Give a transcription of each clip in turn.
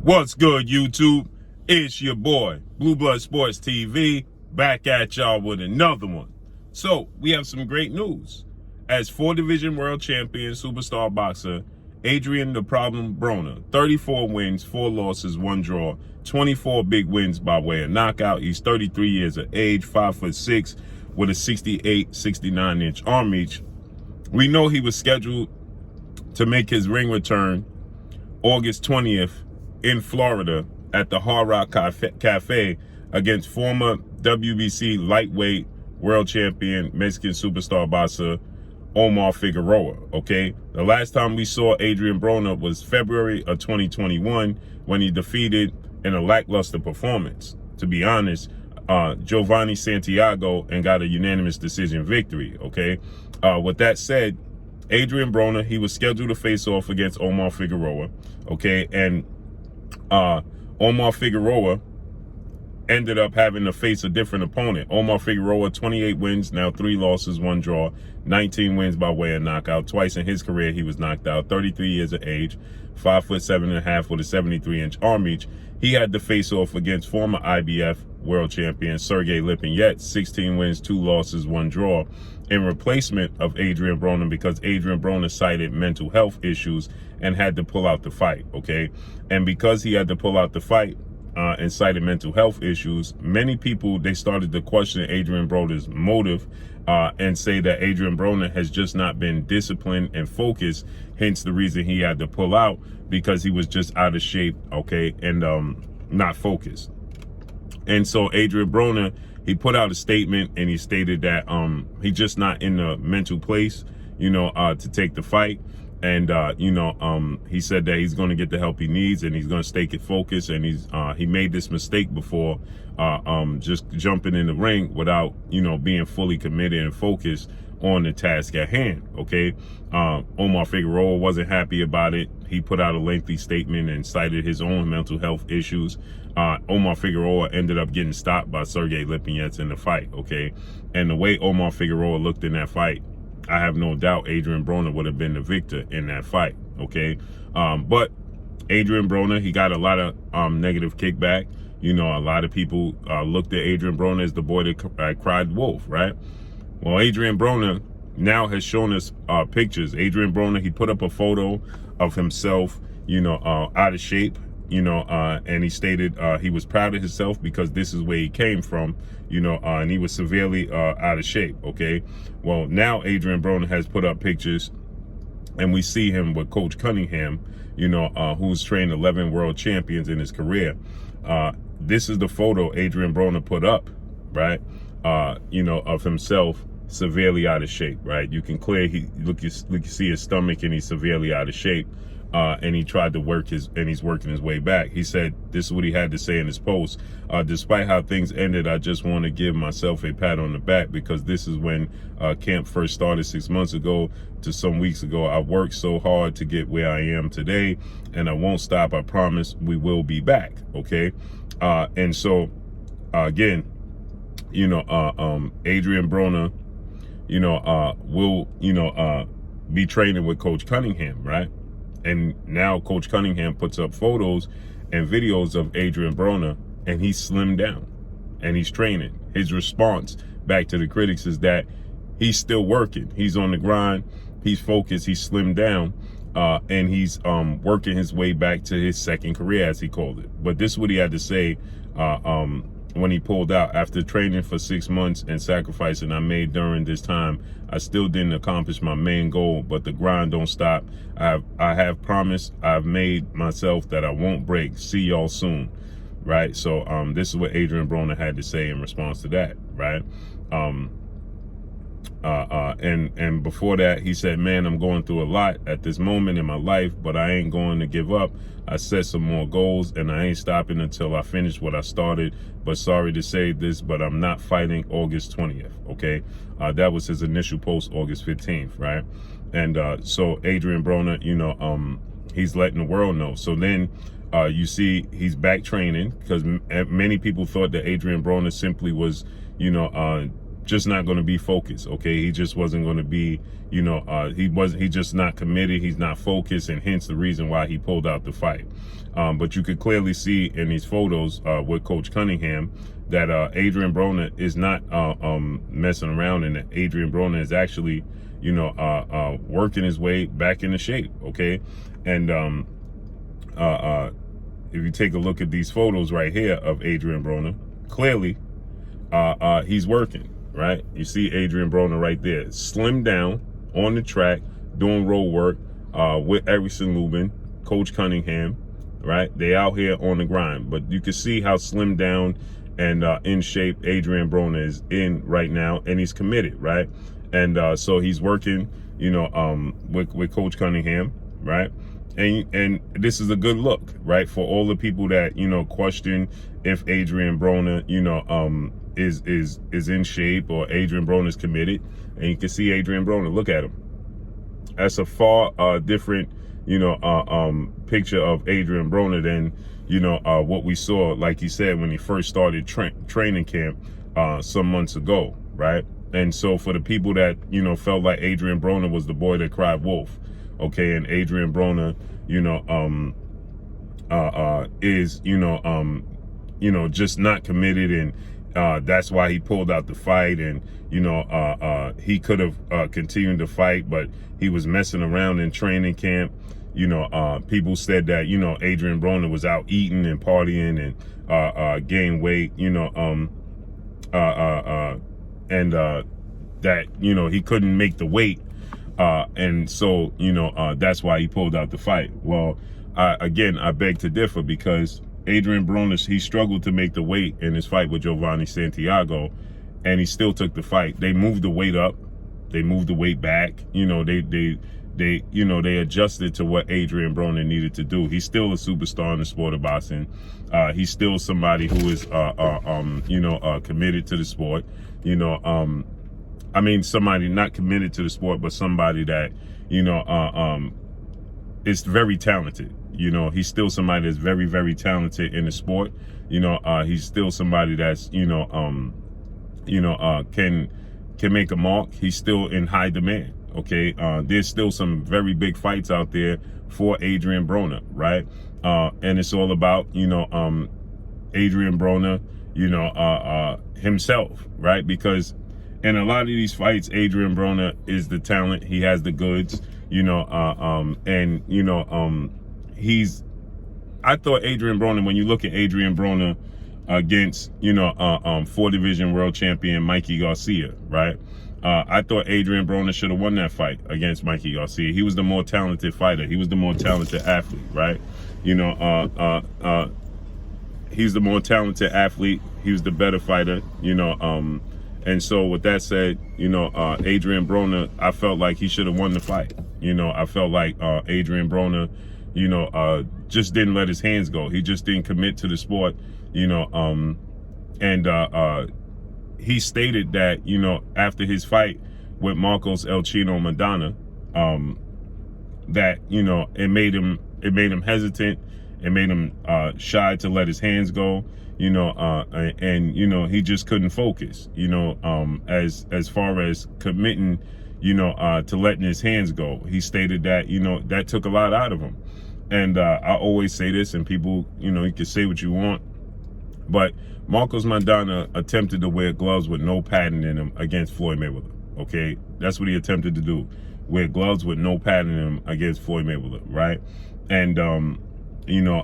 What's good, YouTube? It's your boy, Blue Blood Sports TV, back at y'all with another one. So, we have some great news. As 4-division world champion superstar boxer, Adrien "The Problem" Broner, 34 wins, 4 losses, 1 draw, 24 big wins by way of knockout. He's 33 years of age, 5'6", with a 68-69-inch arm reach. We know he was scheduled to make his ring return August 20th in Florida at the Hard Rock Cafe against former WBC lightweight world champion Mexican superstar boxer OMAR Figueroa, okay? The last time we saw Adrien Broner was February of 2021 when he defeated in a lackluster performance, to be honest, Giovanni Santiago, and got a unanimous decision victory, okay? With that said, Adrien Broner, he was scheduled to face off against OMAR Figueroa, okay? And OMAR Figueroa ended up having to face a different opponent. OMAR Figueroa, 28 wins, now 3 losses, 1 draw, 19 wins by way of knockout. Twice in his career he was knocked out. 33 years of age, 5'7.5" with a 73-inch arm reach. He had to face off against former IBF world champion Sergey Lipinets, 16 wins, 2 losses, 1 draw, in replacement of Adrien Broner, because Adrien Broner cited mental health issues and had to pull out the fight, okay? And because he had to pull out the fight and cited mental health issues, many people, they started to question Adrien Broner's motive and say that Adrien Broner has just not been disciplined and focused, hence the reason he had to pull out, because he was just out of shape, okay, and not focused. And so Adrien Broner, he put out a statement and he stated that he's just not in the mental place, you know, to take the fight. And, you know, he said that he's going to get the help he needs and he's going to stay focused. And he made this mistake before, just jumping in the ring without, you know, being fully committed and focused on the task at hand, okay? OMAR Figueroa wasn't happy about it. He put out a lengthy statement and cited his own mental health issues. OMAR Figueroa ended up getting stopped by Sergey Lipinets in the fight, okay? And the way OMAR Figueroa looked in that fight, I have no doubt Adrien Broner would have been the victor in that fight, okay? But Adrien Broner, he got a lot of negative kickback. You know, a lot of people looked at Adrien Broner as the boy that cried wolf, right? Well, Adrien Broner now has shown us pictures. Adrien Broner, he put up a photo of himself, you know, out of shape, you know, and he stated he was proud of himself because this is where he came from, you know, and he was severely out of shape, okay? Well, now Adrien Broner has put up pictures, and we see him with Coach Cunningham, you know, who's trained 11 world champions in his career. This is the photo Adrien Broner put up, right? You know, of himself severely out of shape, right? You can you see his stomach, and he's severely out of shape. And he tried to work he's working his way back. He said, this is what he had to say in his post. Despite how things ended, I just want to give myself a pat on the back, because this is when camp first started 6 months ago to some weeks ago. I worked so hard to get where I am today, and I won't stop. I promise we will be back, okay? And so, again, you know, Adrien Broner, you know, will, you know, be training with Coach Cunningham, right? And now Coach Cunningham puts up photos and videos of Adrien Broner, and he's slimmed down and he's training. His response back to the critics is that he's still working. He's on the grind. He's focused. He's slimmed down, and he's working his way back to his second career, as he called it. But this is what he had to say when he pulled out. After training for 6 months and sacrificing I made during this time, I still didn't accomplish my main goal, but the grind don't stop. I have promised, I've made myself that I won't break. See y'all soon, right? So this is what Adrien Broner had to say in response to that, right? And before that, he said, man, I'm going through a lot at this moment in my life, but I ain't going to give up. I set some more goals, and I ain't stopping until I finish what I started. But sorry to say this, but I'm not fighting August 20th, okay? That was his initial post, August 15th, right? And so Adrien Broner, you know, he's letting the world know. So then you see he's back training, because many people thought that Adrien Broner simply was, you know, just not going to be focused. Okay, he just wasn't going to be, you know, he just not committed. He's not focused, and hence the reason why he pulled out the fight. But you could clearly see in these photos with Coach Cunningham that Adrien Broner is not messing around, and that Adrien Broner is actually, you know, working his way back into shape. Okay, and if you take a look at these photos right here of Adrien Broner, clearly he's working, right? You see Adrien Broner right there, slimmed down on the track, doing road work with Erickson Lubin, Coach Cunningham, right? They out here on the grind, but you can see how slimmed down and in shape Adrien Broner is in right now, and he's committed, right? And so he's working, you know, with Coach Cunningham, right? And this is a good look, right, for all the people that, you know, question if Adrien Broner, you know, is in shape, or Adrien Broner is committed. And you can see Adrien Broner. Look at him. That's a far different, you know, picture of Adrien Broner than, you know, what we saw, like he said, when he first started training camp some months ago, right? And so for the people that, you know, felt like Adrien Broner was the boy that cried wolf, okay, and Adrien Broner, you know, is, you know, just not committed, and that's why he pulled out the fight. And, you know, he could have continued to fight, but he was messing around in training camp. You know, people said that, you know, Adrien Broner was out eating and partying and gained weight, you know, and that, you know, he couldn't make the weight. And so, you know, that's why he pulled out the fight. Well, again, I beg to differ, because Adrien Broner, he struggled to make the weight in his fight with Giovanni Santiago, and he still took the fight. They moved the weight up, they moved the weight back. You know, they adjusted to what Adrien Broner needed to do. He's still a superstar in the sport of boxing. He's still somebody who is, you know, committed to the sport. You know, I mean, somebody not committed to the sport, but somebody that, you know, is very talented. You know, he's still somebody that's very, very talented in the sport. You know, he's still somebody that's, you know, can make a mark. He's still in high demand. Okay, there's still some very big fights out there for Adrien Broner, right? And it's all about, you know, Adrien Broner, you know, himself, right? Because in a lot of these fights, Adrien Broner is the talent. He has the goods, you know, and, you know, I thought Adrien Broner, when you look at Adrien Broner against, you know, 4-division world champion Mikey Garcia, right? I thought Adrien Broner should have won that fight against Mikey Garcia. He was the more talented fighter. He was the more talented athlete, right? You know, he's the more talented athlete. He was the better fighter, you know, and so with that said, you know, Adrien Broner, I felt like he should have won the fight. You know, I felt like Adrien Broner, you know, just didn't let his hands go. He just didn't commit to the sport, you know, and he stated that, you know, after his fight with Marcos El Chino Maidana, that, you know, it made him hesitant. It made him shy to let his hands go, you know, and, you know, he just couldn't focus, you know, as far as committing, you know, to letting his hands go. He stated that, you know, that took a lot out of him. And I always say this, and people, you know, you can say what you want, but Marcos Maidana attempted to wear gloves with no padding in them against Floyd Mayweather. Okay, that's what he attempted to do, wear gloves with no padding in them against Floyd Mayweather, right? And you know,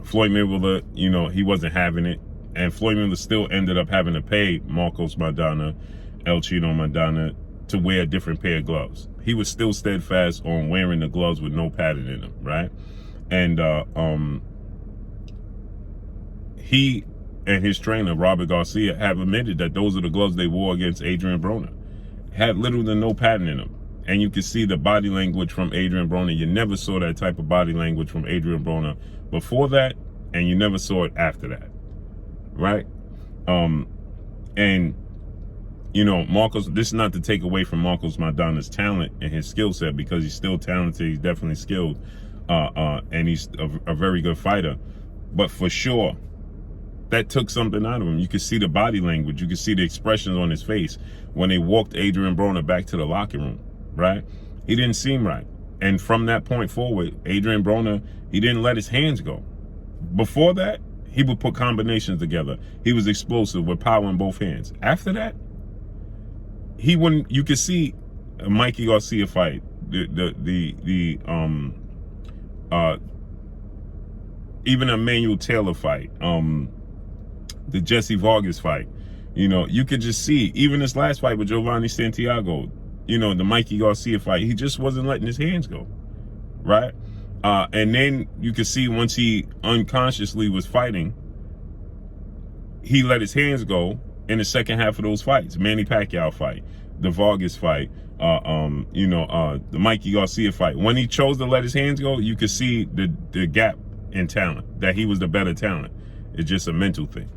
Floyd Mayweather, you know, he wasn't having it, and Floyd Mayweather still ended up having to pay Marcos Maidana, El Chino Maidana, to wear a different pair of gloves. He was still steadfast on wearing the gloves with no padding in them, right? And he and his trainer, Robert Garcia, have admitted that those are the gloves they wore against Adrien Broner. Had little to no padding in them. And you can see the body language from Adrien Broner. You never saw that type of body language from Adrien Broner before that, and you never saw it after that, right? And, you know, Marcos, this is not to take away from Marcos Maidana's talent and his skill set, because he's still talented, he's definitely skilled, and he's a very good fighter. But for sure, that took something out of him. You could see the body language. You could see the expressions on his face when they walked Adrien Broner back to the locker room, right? He didn't seem right. And from that point forward, Adrien Broner, he didn't let his hands go. Before that, he would put combinations together. He was explosive with power in both hands. After that, he wouldn't. You could see a Mikey Garcia fight, even a Manuel Taylor fight, the Jesse Vargas fight. You know, you could just see, even this last fight with Giovanni Santiago, you know, the Mikey Garcia fight, he just wasn't letting his hands go, right? And then you could see once he unconsciously was fighting, he let his hands go in the second half of those fights. Manny Pacquiao fight, the Vargas fight, the Mikey Garcia fight. When he chose to let his hands go, you could see the gap in talent, that he was the better talent. It's just a mental thing.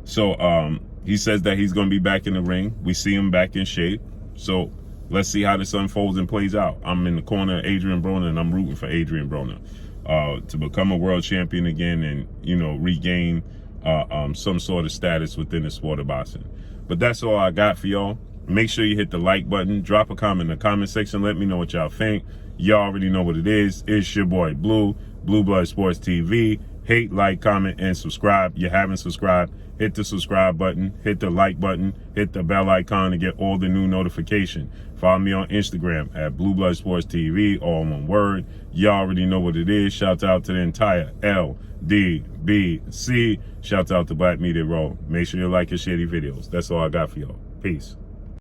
So he says that he's going to be back in the ring. We see him back in shape. So let's see how this unfolds and plays out. I'm in the corner of Adrien Broner, and I'm rooting for Adrien Broner to become a world champion again and, you know, regain some sort of status within the sport of boxing. But that's all I got for y'all. Make sure you hit the like button. Drop a comment in the comment section. Let me know what y'all think. Y'all already know what it is. It's your boy Blue Blood Sports TV. Hate, like, comment, and subscribe. You haven't subscribed, hit the subscribe button, hit the like button, hit the bell icon to get all the new notification. Follow me on Instagram at Blue Blood Sports TV, all one word. You already know what it is. Shout out to the entire LDBC. Shout out to Black Media Row. Make sure you like and share these videos. That's all I got for y'all. Peace.